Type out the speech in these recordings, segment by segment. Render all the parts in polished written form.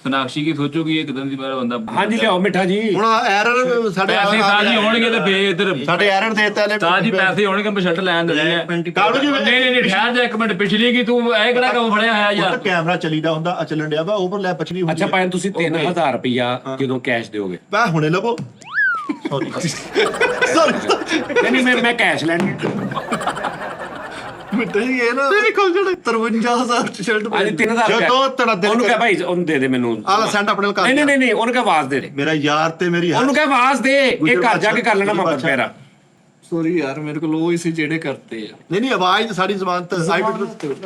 सोनाक्षी की सोचोगी एकदम दी बार बंदा हाँ जी लियाओ मिठा जी ਹੁਣ ਐਰਰ ਸਾਡੇ पैसे साजी होणगे ते फे इधर ਸਾਡੇ ਐਰਰ ਦੇਤਾ ਨੇ साजी पैसे होणगे मैं शर्ट लैन देनी है ਕਾਲੂ ਜੀ नहीं नहीं नहीं ठहर जा एक मिनट पिछली की तू ए केड़ा काम फड़या है यार ਕੈਮਰਾ ਚੱਲੀਦਾ ਹੁੰਦਾ ਚੱਲਣ ਡਿਆ ਵਾ ਓਵਰ ਲੈ ਪਛਲੀ ਹੁੰਦੀ ਅੱਛਾ ਭਾਈ ਤੁਸੀਂ 3000 ਰੁਪਇਆ ਜਦੋਂ ਕੈਸ਼ ਦਿਓਗੇ ਮੈਂ ਹੁਣੇ ਲਵੋ ਸੌਰੀ ਨਹੀਂ ਮੈਂ ਕੈਸ਼ ਲੈਣੀ ਮਿੱਟੇ ਇਹ ਨਾ ਤੇਰੀ ਕੋਲ ਜਿਹੜਾ 53000 ਸ਼ਰਟ ਅੱਜ 3000 ਜਦੋਂ ਤੇਰਾ ਦਿਲ ਉਹਨੂੰ ਕਹ ਭਾਈ ਉਹਨੂੰ ਦੇ ਦੇ ਮੈਨੂੰ ਆਲਾ ਸੈਂਡ ਆਪਣੇ ਨਾਲ ਕਰ ਨਹੀਂ ਉਹਨੂੰ ਕਹ ਆਵਾਜ਼ ਦੇ ਦੇ ਮੇਰਾ ਯਾਰ ਤੇ ਮੇਰੀ ਉਹਨੂੰ ਕਹ ਆਵਾਜ਼ ਦੇ ਇਹ ਘਰ ਜਾ ਕੇ ਕਰ ਲੈਣਾ ਮੁਹੱਬਤ ਮੇਰਾ ਸੌਰੀ ਯਾਰ ਮੇਰੇ ਕੋਲ ਉਹ ਹੀ ਸੀ ਜਿਹੜੇ ਕਰਤੇ ਆ ਨਹੀਂ ਆਵਾਜ਼ ਤੇ ਸਾਡੀ ਜ਼ਬਾਨ ਤੇ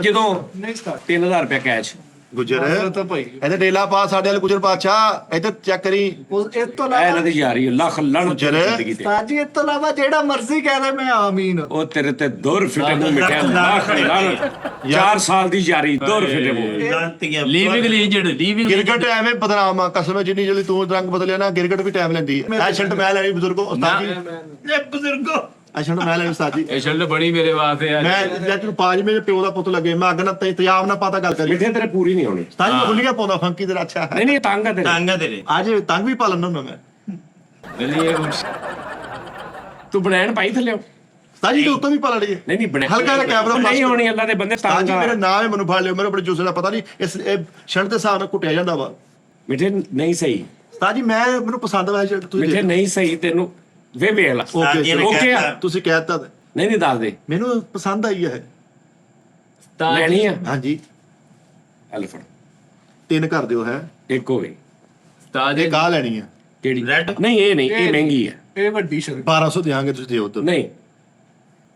ਜਦੋਂ ਨਹੀਂ ਸਟਾਰਟ 3000 ਰੁਪਇਆ ਕੈਸ਼ ਗੁਜਰ ਤਾਂ ਭਾਈ ਇਹਦੇ ਡੇਲਾ ਪਾ ਸਾਡੇ ਵਾਲੇ ਗੁਜਰ ਪਾਤਸ਼ਾਹ ਇੱਥੇ ਚੈੱਕ ਕਰੀ ਉਸ ਇਸ ਤੋਂ ਇਹ ਇਲਾਵਾ ਇਹਨਾਂ ਦੀ ਯਾਰੀ ਲੱਖ ਲਣ ਗੁਜਰ। ਜ਼ਿੰਦਗੀ ਤੇ ਸਾਜੀ ਇਸ ਤੋਂ ਇਲਾਵਾ ਜਿਹੜਾ ਮਰਜ਼ੀ ਕਹਿ ਦੇ ਮੈਂ ਆਮੀਨ ਉਹ ਤੇਰੇ ਤੇ ਦੌਰ ਫਿਟੇ ਮੂੰਹ ਮਿਠਿਆ ਲੱਖ ਲਣ 4 ਸਾਲ ਦੀ ਯਾਰੀ ਦੌਰ ਫਿਟੇ ਮੂੰਹ ਲੀਵਿੰਗ ਲੀਜਡ ਲੀਵਿੰਗ ਗਿਰਗਟ ਐਵੇਂ ਬਦਨਾਮ ਆ ਕਸਮ ਜਿੰਨੀ ਜਲਦੀ ਤੂੰ ਰੰਗ ਬਦਲਿਆ ਨਾ ਗਿਰਗਟ ਵੀ ਟਾਈਮ ਲੈਂਦੀ ਹੈ ਇਹ ਸ਼ਰਟ ਮੈਂ ਲੈਣੀ ਬਜ਼ੁਰਗੋ ਉਸਤਾਦ ਜੀ ਇਹ ਬਜ਼ੁਰਗੋ ਇਹ ਸ਼ਰਟ ਮੈਂ ਲੈਣੀ ਉਸਤਾਦ ਜੀ ਇਹ ਸ਼ਰਟ ਬਣੀ ਮੇਰੇ ਵਾਸਤੇ ਯਾਰ ਮੈਂ ਜੱਟ ਨੂੰ ਪਾਜ ਮੇਰੇ ਪਿਓ ਦਾ ਪੁੱਤ ਲੱਗੇ ਮੈਂ ਅੱਗ ਨਾਲ ਤਿਆਬ ਨਾਲ ਪਤਾ ਗੱਲ ਕਰੀ ਮਿੱਠੇ ਤੇਰੇ ਪੂਰੀ ਨਹੀਂ ਹੋਣੀ ਉਸਤਾਦ ਜੀ ਖੁੱਲੀਆਂ ਪਾਉਂਦਾ ਫੰਕੀ ਤੇਰਾ ਅੱਛਾ ਹੈ ਨਹੀਂ ਤੰਗ ਆ ਤੇਰੇ ਅੱਜ ਤੰਗ ਵੀ ਪਾ ਲੈਂਦਾ ਹੁੰਦਾ ਮੈਂ ਗਲੀ ਇਹ ਤੂੰ ਬਣਾਣ ਪਾਈ ਥੱਲੇ ਉਸਤਾਦ ਜੀ ਉੱਤੋਂ ਵੀ ਪਾ ਲੈਣੀ ਹੈ ਨਹੀਂ ਬਣਾ ਹਲਕਾ ਜਿਹਾ ਕੈਮਰਾ ਨਹੀਂ ਹੋਣੀ ਅੱਲਾ ਦੇ ਬੰਦੇ ਉਸਤਾਦ ਤੰਗ ਜੀ ਆ ਮੇਰਾ ਨਾਮ ਹੈ ਮੈਨੂੰ ਫੜ ਲਿਓ ਮੇਰੇ ਬੜੇ ਜੁਸੇ ਦਾ ਪਤਾ ਨਹੀਂ ਇਸ ਇਹ ਸ਼ਰਟ ਦੇ ਹਿਸਾਬ ਨਾਲ ਕੁੱਟਿਆ ਜਾਂਦਾ ਵਾ ਮਿੱਠੇ ਨਹੀਂ ਸਹੀ ਉਸਤਾਦ ਜੀ ਮੈਨੂੰ ਪਸੰਦ ਆਇਆ ਸ਼ਰਟ ਤੁਸੀਂ ਮਿੱਠੇ ਨਹੀਂ ਸਹੀ ਤੈਨੂੰ ਵੇਖ ਲਾ ਓਕੇ ਆ ਤੁਸੀਂ ਕਹਿਤਾ ਨਹੀਂ ਦੱਸ ਦੇ ਮੈਨੂੰ ਪਸੰਦ ਆਈ ਹੈ ਲੈਣੀ ਆ ਹਾਂਜੀ ਐਲੀਫੈਂਟ 3 ਕਰ ਦਿਓ ਹੈ ਇੱਕ ਹੋਵੇ ਤਾਜ ਇਹ ਕਾ ਲੈਣੀ ਹੈ ਕਿਹੜੀ ਨਹੀਂ ਇਹ ਨਹੀਂ ਇਹ ਮਹਿੰਗੀ ਹੈ ਇਹ ਵੱਡੀ ਸ਼ਰਟ 1200 ਦਿਆਂਗੇ ਤੁਸੀਂ ਦਿਓ ਤਾਂ ਨਹੀਂ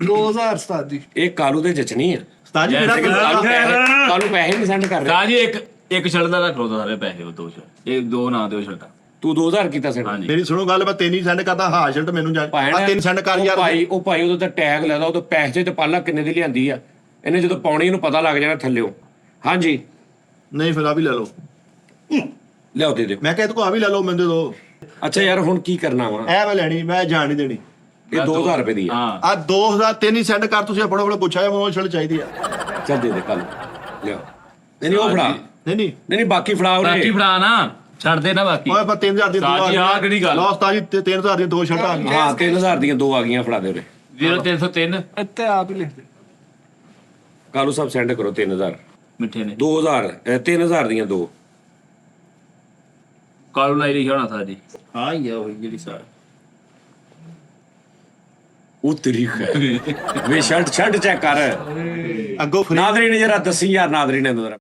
2000 ਸਤਾਜੀ ਇਹ ਕਾਲੂ ਦੇ ਜਚਣੀ ਆ ਉਸਤਾਦ ਜੀ ਮੇਰਾ ਕਾਲੂ ਪੈਸੇ ਨਹੀਂ ਸੈਂਡ ਕਰ ਰਿਹਾ ਤਾਜ ਇੱਕ ਸ਼ਰਟ ਦਾ ਰੱਖ ਲਓ ਸਾਰੇ ਪੈਸੇ ਉਹ ਦੋ ਸ਼ਰਟ ਇਹ ਦੋ ਨਾ ਦਿਓ ਸ਼ਰਟਾਂ ਤੂੰ 2000 ਕੀਤਾ ਸੈਂਡ ਹਾਂਜੀ ਮੇਰੀ ਸੁਣੋ ਗੱਲ ਮੈਂ 3 ਹੀ ਸੈਂਡ ਕਰਦਾ ਹਾਂ ਸ਼ਰਟ ਮੈਨੂੰ ਜਾ ਆ 3 ਸੈਂਡ ਕਰ ਯਾਰ ਉਹ ਭਾਈ ਉਹਦੇ ਤੇ ਟੈਗ ਲਾਦਾ ਉਹ ਤੇ ਪੈਸੇ ਤੇ ਪਾਲਾ ਕਿੰਨੇ ਦੀ ਲਿਆਂਦੀ ਆ ਇਹਨੇ ਜਦੋਂ ਪਾਉਣੀ ਇਹਨੂੰ ਪਤਾ ਲੱਗ ਜਾਣਾ ਥੱਲਿਓ ਹਾਂਜੀ ਨਹੀਂ ਫਿਰ ਆ ਵੀ ਲੈ ਲਓ ਲਿਆਓ ਦੇ ਦਿਓ ਮੈਂ ਕਿਹਾ ਤੂੰ ਆ ਵੀ ਲੈ ਲਓ ਮੈਨੂੰ ਦੇ ਦੋ ਅੱਛਾ ਯਾਰ ਹੁਣ ਕੀ ਕਰਨਾ ਵਾ ਇਹ ਮੈਂ ਲੈਣੀ ਮੈਂ ਜਾਣ ਨਹੀਂ ਦੇਣੀ ਇਹ 2000 ਰੁਪਏ ਦੀ ਆ ਹਾਂ ਆ 2000 3 ਹੀ ਸੈਂਡ ਕਰ ਤੁਸੀਂ ਆਪਣਾ ਪੁੱਛਿਆ ਮੈਨੂੰ ਉਹ ਸ਼ਰਟ ਚਾਹੀਦੀ ਆ ਚੱਲ ਦੇ ਦੇ ਕੱਲ ਲਿਆਓ ਨਹੀਂ ਉਹ ਫੜਾ ਨਹੀਂ ਬਾਕੀ ਫੜਾ ਬਾਕੀ ਉਹਨੇ ਫੜਾ ਨਾ ਛੱਡ ਦੇ ਨਾ ਬਾਕੀ ਓਏ ਪਰ 3000 ਦੀ ਦੋ ਉਸਤਾਦ ਜੀ, ਆਹ ਕਿਹੜੀ ਗੱਲ? ਲਓ ਉਸਤਾਦ ਜੀ 3000 ਦੀਆਂ ਦੋ ਸ਼ਰਟਾਂ ਆ ਗਈਆਂ ਹਾਂ 3000 ਦੀਆਂ ਦੋ ਆ ਗਈਆਂ ਫੜਾ ਦੇ ਉਹਨੇ 0303 ਇੱਥੇ ਆਪ ਹੀ ਲਿਖ ਦੇ ਕਾਲੂ ਸਾਹਿਬ ਸੈਂਡ ਕਰੋ 3000 ਮਿੱਠੇ ਨੇ 2000 3000 ਦੀਆਂ ਦੋ ਕਾਲੂ ਲਾਈ ਲਿਖਿਆ ਹੋਣਾ ਸਾਜੀ ਹਾਂ ਹੀ ਆ ਉਹ ਜਿਹੜੀ ਸਾਰ ਉਹ ਤਰੀਕਾ ਵੇ ਸ਼ਰਟ ਚੈੱਕ ਕਰ ਅੱਗੋਂ ਫਰੀ ਨਾਦਰੀ ਨੇ ਜਰਾ ਦੱਸੀ ਯਾਰ ਨਾਦਰੀ ਨੇ